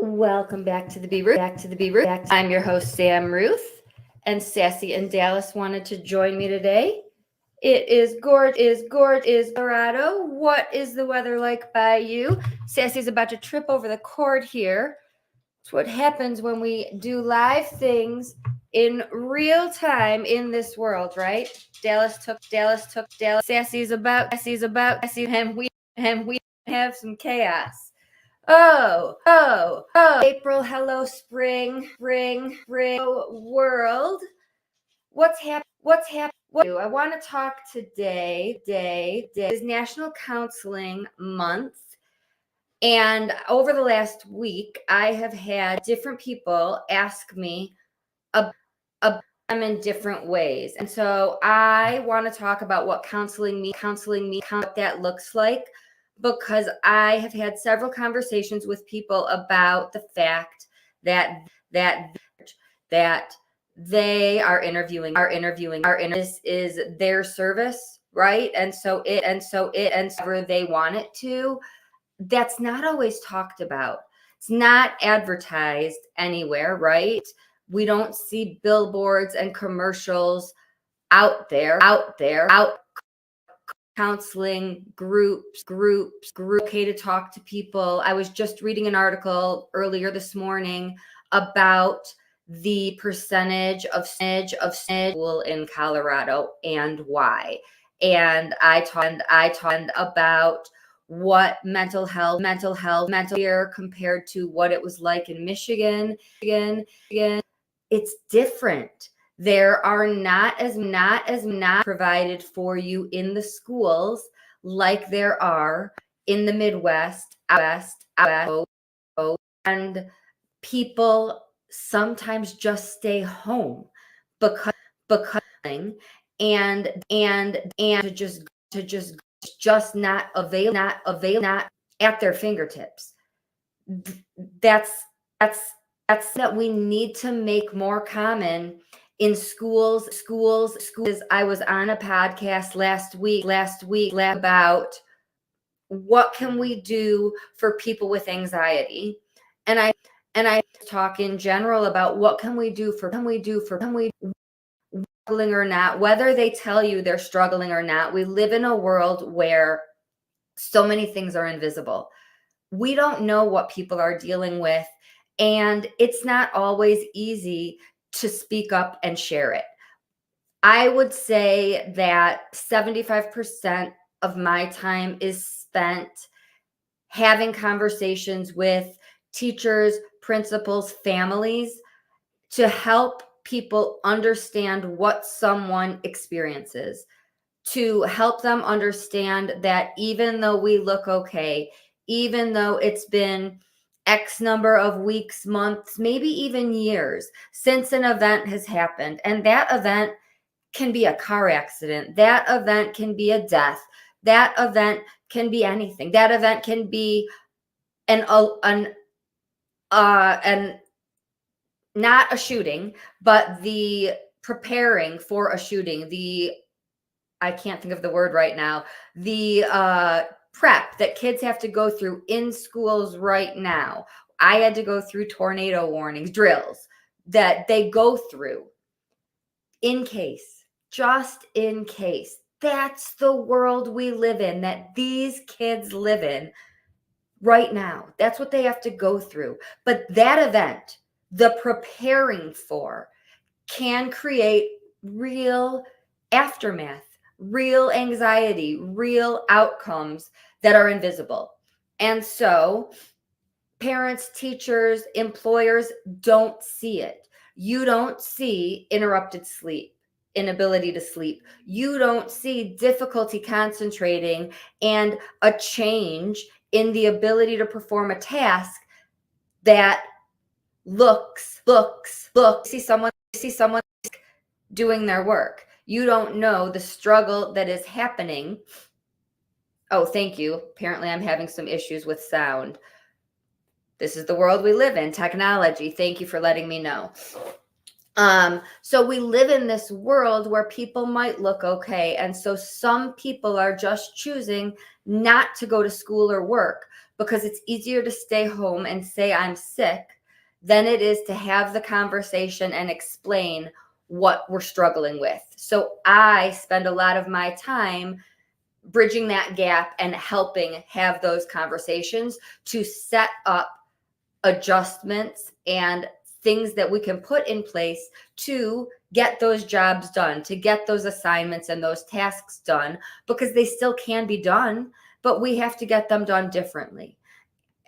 Welcome back to the Be Ruth. I'm your host, Sam Ruth, and Sassy in Dallas wanted to join me today. It is gorgeous, Colorado. What is the weather like by you? Sassy's about to trip over the cord here. It's what happens when we do live things in real time in this world, right? Dallas took Sassy's about, and we have some chaos. April, hello, spring, world. What's happening? I want to talk today. Is National Counseling Month. And over the last week, I have had different people ask me about them in different ways. And so I want to talk about what counseling me, what that looks like, because I have had several conversations with people about the fact that they are interviewing. This is their service, right? And so whatever they want it to, that's not always talked about. It's not advertised anywhere, right? We don't see billboards and commercials out counseling groups, okay to talk to people. I was just reading an article earlier this morning about the percentage of school in Colorado and why. And I talked about what mental health here compared to what it was like in Michigan. It's different. There are not as provided for you in the schools like there are in the Midwest, and people sometimes just stay home because and to just not at their fingertips. That's that we need to make more common in schools. I was on a podcast last week about what can we do for people with anxiety, and I talk in general about what can we do for struggling or not, whether they tell you they're struggling or not. We live in a world where so many things are invisible. We don't know what people are dealing with, and it's not always easy to speak up and share it. I would say that 75% of my time is spent having conversations with teachers, principals, families to help people understand what someone experiences, to help them understand that even though we look okay, even though it's been X number of weeks, months, maybe even years since an event has happened, and that event can be a car accident, that event can be a death, that event can be anything, that event can be an not a shooting, but the preparing for a shooting, I can't think of the word right now, the prep that kids have to go through in schools right now. I had to go through tornado warnings, drills that they go through just in case. That's the world we live in, that these kids live in right now. That's what they have to go through. But that event, the preparing for, can create real aftermath, real anxiety, real outcomes that are invisible. And so parents, teachers, employers don't see it. You don't see interrupted sleep, inability to sleep. You don't see difficulty concentrating and a change in the ability to perform a task that looks, see someone doing their work. You don't know the struggle that is happening. Oh, thank you. Apparently I'm having some issues with sound. This is the world we live in, technology. Thank you for letting me know. So we live in this world where people might look okay. And so some people are just choosing not to go to school or work because it's easier to stay home and say I'm sick than it is to have the conversation and explain what we're struggling with. So I spend a lot of my time bridging that gap and helping have those conversations to set up adjustments and things that we can put in place to get those jobs done, to get those assignments and those tasks done, because they still can be done, but we have to get them done differently.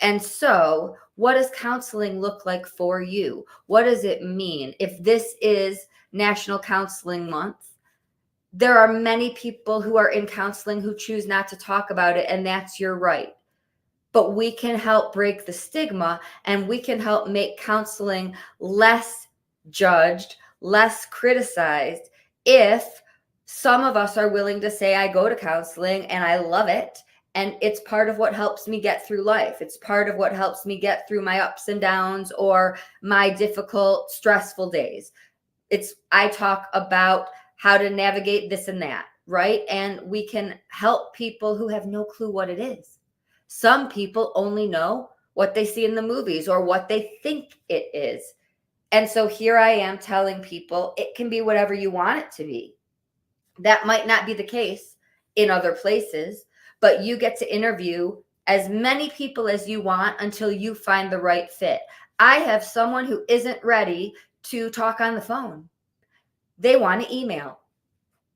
And so, what does counseling look like for you? What does it mean? If this is National Counseling Month, there are many people who are in counseling who choose not to talk about it, and that's your right. But we can help break the stigma, and we can help make counseling less judged, less criticized, if some of us are willing to say, I go to counseling and I love it. And it's part of what helps me get through life. It's part of what helps me get through my ups and downs or my difficult, stressful days. I talk about how to navigate this and that, right? And we can help people who have no clue what it is. Some people only know what they see in the movies or what they think it is. And so here I am telling people it can be whatever you want it to be. That might not be the case in other places, but you get to interview as many people as you want until you find the right fit. I have someone who isn't ready to talk on the phone. They want to email.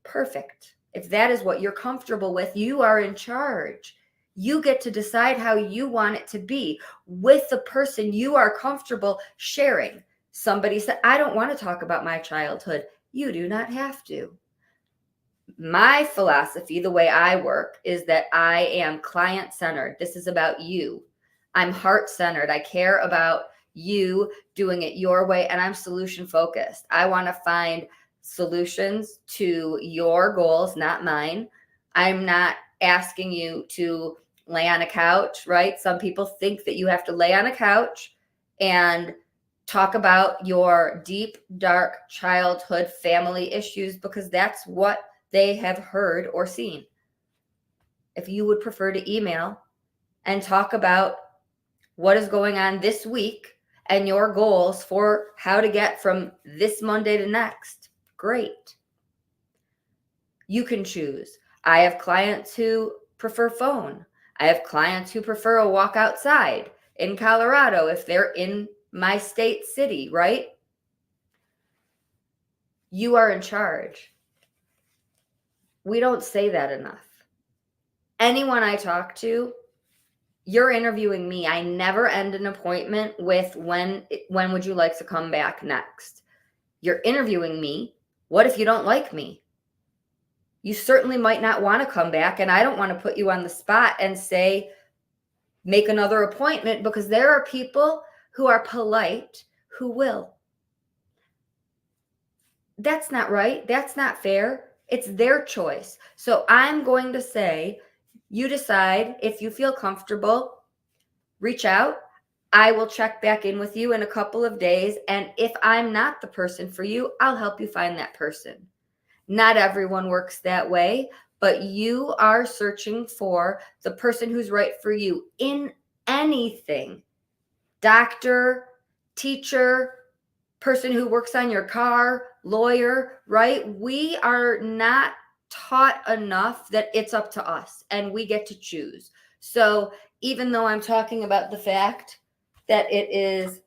Perfect. If that is what you're comfortable with, you are in charge. You get to decide how you want it to be with the person you are comfortable sharing. Somebody said, I don't want to talk about my childhood. You do not have to. My philosophy, the way I work, is that I am client-centered. This is about you. I'm heart-centered. I care about you doing it your way, and I'm solution-focused. I want to find solutions to your goals, not mine. I'm not asking you to lay on a couch, right? Some people think that you have to lay on a couch and talk about your deep, dark childhood family issues because that's what they have heard or seen. If you would prefer to email and talk about what is going on this week and your goals for how to get from this Monday to next, great. You can choose. I have clients who prefer phone. I have clients who prefer a walk outside in Colorado if they're in my state city, right? You are in charge. We don't say that enough. Anyone I talk to, you're interviewing me. I never end an appointment with when would you like to come back next? You're interviewing me. What if you don't like me? You certainly might not want to come back, and I don't want to put you on the spot and say, make another appointment, because there are people who are polite who will. That's not right. That's not fair. It's their choice. So I'm going to say, you decide if you feel comfortable, reach out. I will check back in with you in a couple of days. And if I'm not the person for you, I'll help you find that person. Not everyone works that way, but you are searching for the person who's right for you in anything. Doctor, teacher, person who works on your car, lawyer, right? We are not taught enough that it's up to us and we get to choose. So even though I'm talking about the fact that it is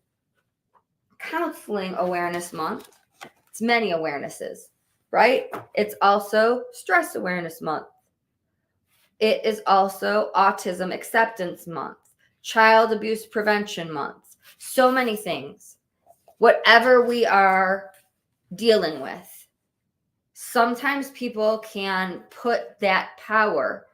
Counseling Awareness Month, it's many awarenesses, right? It's also Stress Awareness Month. It is also Autism Acceptance Month, Child Abuse Prevention Month, so many things. Whatever we are dealing with, sometimes people can put that power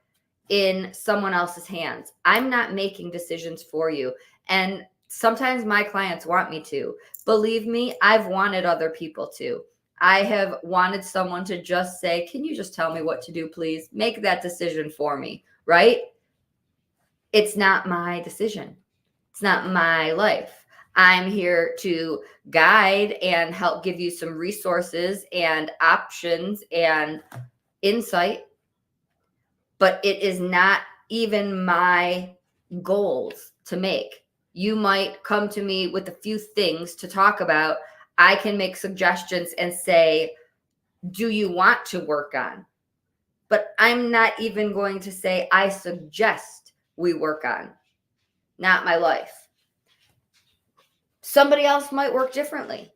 in someone else's hands. I'm not making decisions for you. And sometimes my clients want me to. Believe me, I've wanted other people to. I have wanted someone to just say, can you just tell me what to do, please? Make that decision for me, right? It's not my decision. It's not my life. I'm here to guide and help give you some resources and options and insight, but it is not even my goals to make. You might come to me with a few things to talk about. I can make suggestions and say, do you want to work on? But I'm not even going to say, I suggest we work on. Not my life. Somebody else might work differently.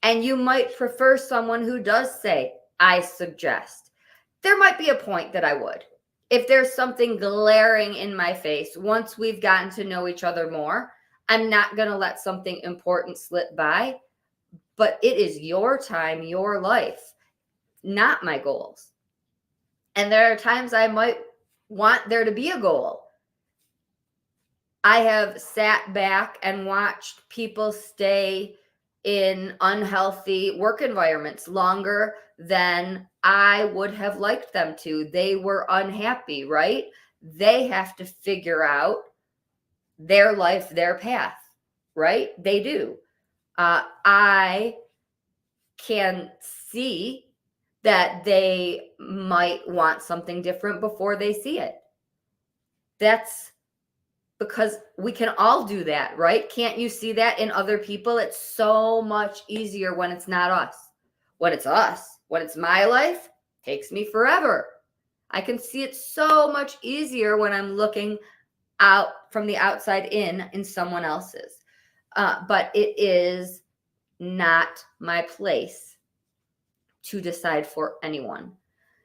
And you might prefer someone who does say, I suggest. There might be a point that I would. If there's something glaring in my face, once we've gotten to know each other more, I'm not going to let something important slip by. But it is your time, your life, not my goals. And there are times I might want there to be a goal. I have sat back and watched people stay in unhealthy work environments longer than I would have liked them to. They were unhappy, right? They have to figure out their life, their path, right? They do. I can see that they might want something different before they see it. That's because we can all do that, right? Can't you see that in other people? It's so much easier when it's not us. When it's us, when it's my life, it takes me forever. I can see it so much easier when I'm looking out from the outside in someone else's. But it is not my place to decide for anyone.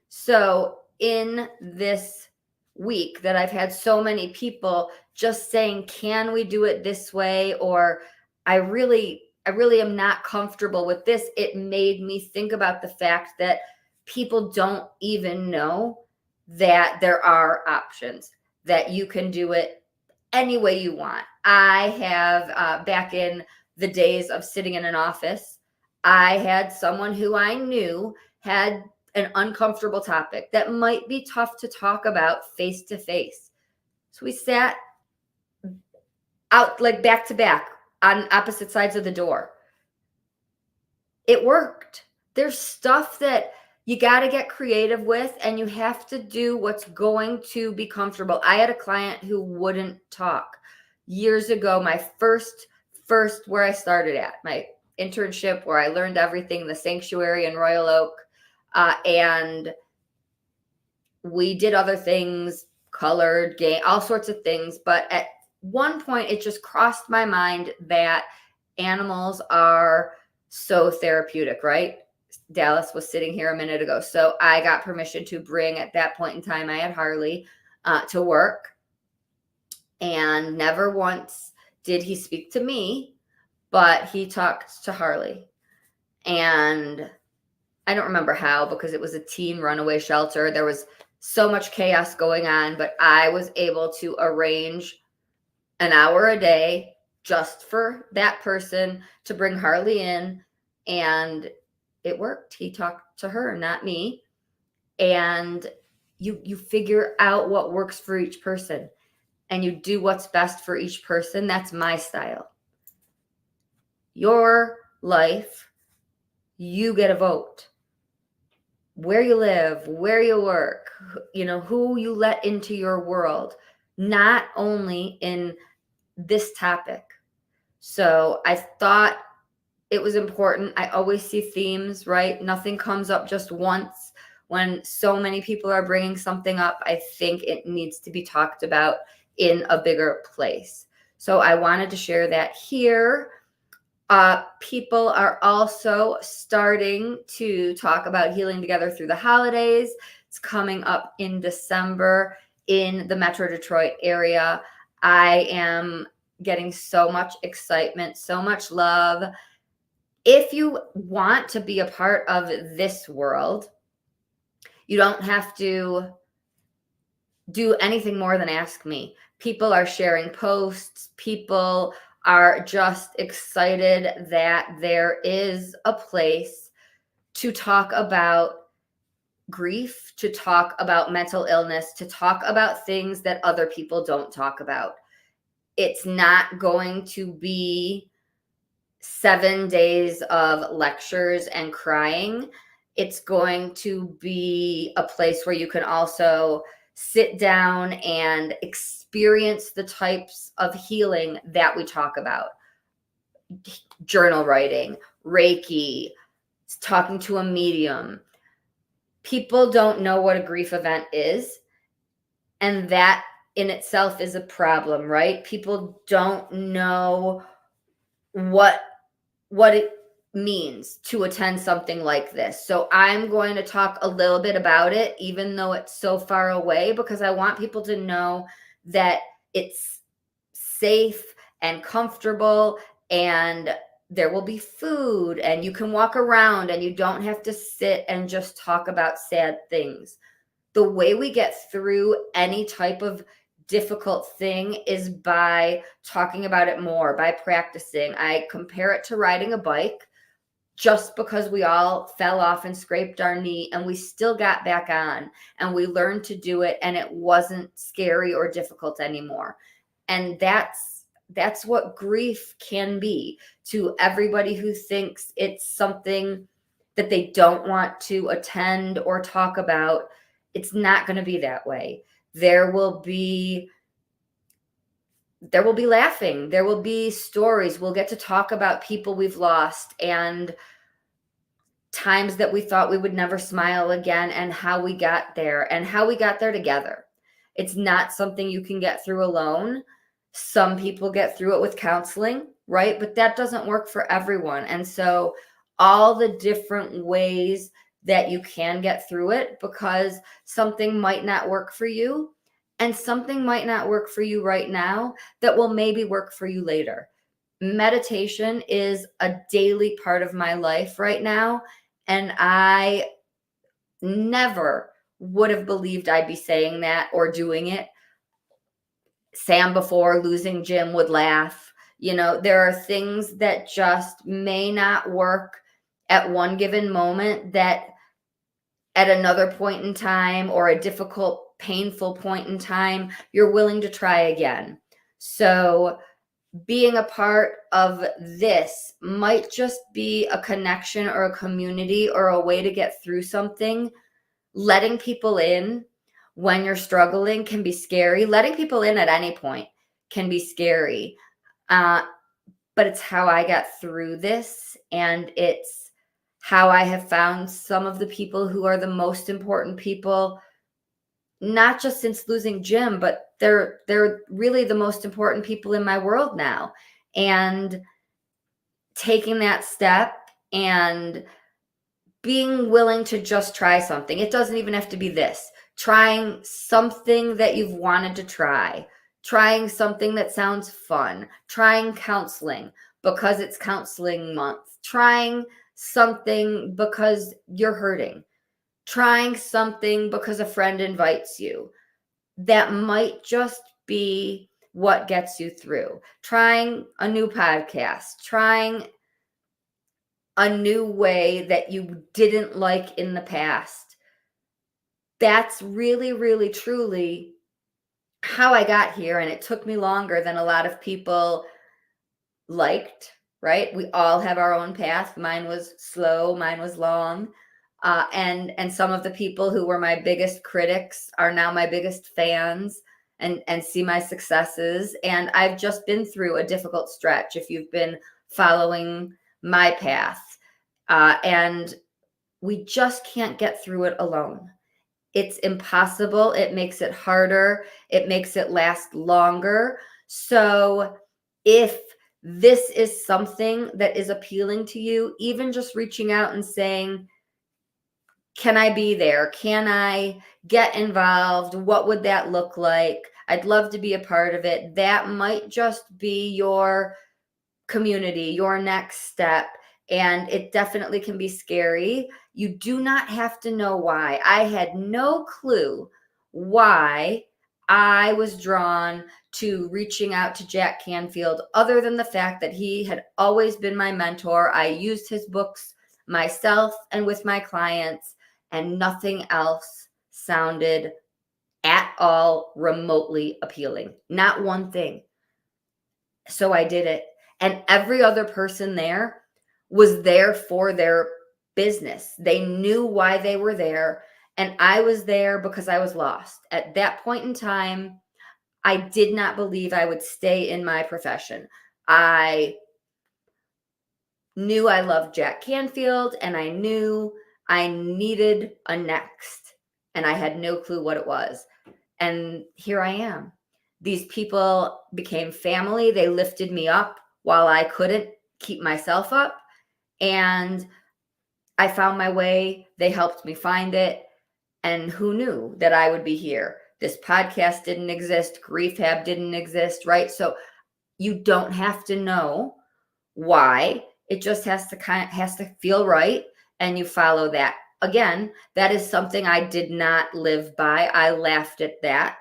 So in this week that I've had so many people just saying, can we do it this way? Or I really am not comfortable with this. It made me think about the fact that people don't even know that there are options, that you can do it any way you want. I have, back in the days of sitting in an office, I had someone who I knew had an uncomfortable topic that might be tough to talk about face to face. So we sat out like back to back on opposite sides of the door. It worked. There's stuff that you got to get creative with, and you have to do what's going to be comfortable. I had a client who wouldn't talk years ago. My first where I started at, my internship where I learned everything, the sanctuary in Royal Oak. And we did other things, colored, game, all sorts of things. But at one point, it just crossed my mind that animals are so therapeutic, right? Dallas was sitting here a minute ago. So I got permission to bring, at that point in time, I had Harley to work. And never once did he speak to me, but he talked to Harley. And I don't remember how, because it was a teen runaway shelter. There was so much chaos going on, but I was able to arrange an hour a day just for that person to bring Harley in, and it worked. He talked to her, not me. And you figure out what works for each person, and you do what's best for each person. That's my style. Your life, you get a vote. Where you live, where you work, who you let into your world, not only in this topic. So I thought it was important. I always see themes, right? Nothing comes up just once. When so many people are bringing something up, I think it needs to be talked about in a bigger place. So I wanted to share that here. People are also starting to talk about healing together through the holidays. It's coming up in December in the Metro Detroit area. I am getting so much excitement, so much love. If you want to be a part of this world, you don't have to do anything more than ask me. People are sharing posts. People are just excited that there is a place to talk about grief, to talk about mental illness, to talk about things that other people don't talk about. It's not going to be 7 days of lectures and crying. It's going to be a place where you can also sit down and experience the types of healing that we talk about. Journal writing, Reiki, talking to a medium. People don't know what a grief event is, and that in itself is a problem, right? People don't know what it means to attend something like this. So I'm going to talk a little bit about it, even though it's so far away, because I want people to know that it's safe and comfortable, and there will be food, and you can walk around, and you don't have to sit and just talk about sad things. The way we get through any type of difficult thing is by talking about it more, by practicing. I compare it to riding a bike. Just because we all fell off and scraped our knee, and we still got back on, and we learned to do it, and it wasn't scary or difficult anymore. And that's what grief can be to everybody who thinks it's something that they don't want to attend or talk about. It's not going to be that way. There will be laughing. There will be stories. We'll get to talk about people we've lost and times that we thought we would never smile again, and how we got there together. It's not something you can get through alone. Some people get through it with counseling, right? But that doesn't work for everyone. And so all the different ways that you can get through it, because something might not work for you, and something might not work for you right now that will maybe work for you later. Meditation is a daily part of my life right now, and I never would have believed I'd be saying that or doing it. Sam, before losing Jim, would laugh. There are things that just may not work at one given moment that at another point in time, or a difficult, painful point in time, you're willing to try again. So being a part of this might just be a connection or a community or a way to get through something. Letting people in when you're struggling can be scary. Letting people in at any point can be scary. But it's how I got through this, and it's how I have found some of the people who are the most important people, not just since losing Jim, but they're really the most important people in my world now. And taking that step and being willing to just try something. It doesn't even have to be this. Trying something that you've wanted to try. Trying something that sounds fun. Trying counseling because it's counseling month. Trying something because you're hurting. Trying something because a friend invites you. That might just be what gets you through. Trying a new podcast. Trying a new way that you didn't like in the past. That's really, really, truly how I got here. And it took me longer than a lot of people liked, right? We all have our own path. Mine was slow, mine was long. And some of the people who were my biggest critics are now my biggest fans and see my successes. And I've just been through a difficult stretch if you've been following my path. And we just can't get through it alone. It's impossible. It makes it harder. It makes it last longer. So if this is something that is appealing to you, even just reaching out and saying, can I be there? Can I get involved? What would that look like? I'd love to be a part of it. That might just be your community, your next step. And it definitely can be scary. You do not have to know why. I had no clue why I was drawn to reaching out to Jack Canfield, other than the fact that he had always been my mentor. I used his books myself and with my clients, and nothing else sounded at all remotely appealing. Not one thing. So I did it. And every other person there was there for their business. They knew why they were there, And I was there because I was lost. At that point in time, I did not believe I would stay in my profession. I knew I loved Jack Canfield, and I knew I needed a next, and I had no clue what it was. And here I am. These people became family. They lifted me up while I couldn't keep myself up. And I found my way. They helped me find it. And who knew that I would be here? This podcast didn't exist. Grief Hab didn't exist, right? So you don't have to know why. It just has to feel right, and you follow that. Again, that is something I did not live by. I laughed at that.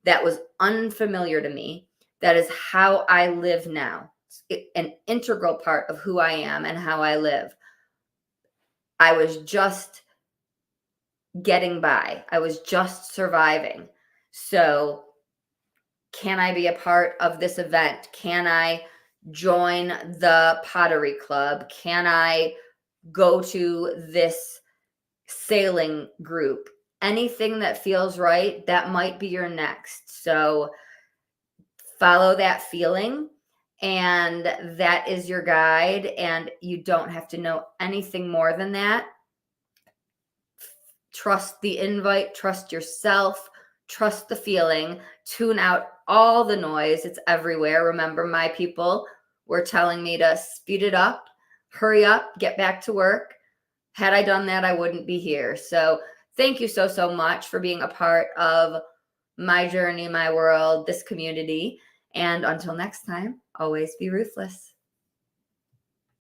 That was unfamiliar to me. That is how I live now. It's an integral part of who I am and how I live. I was just getting by. I was just surviving. So, can I be a part of this event? Can I join the pottery club? Can I go to this sailing group? Anything that feels right, that might be your next. So follow that feeling, and that is your guide. And you don't have to know anything more than that. Trust the invite, trust yourself, trust the feeling, tune out all the noise. It's everywhere. Remember, my people were telling me to speed it up, hurry up, get back to work. Had I done that, I wouldn't be here. So thank you so much for being a part of my journey, my world, this community. And until next time, always be ruthless.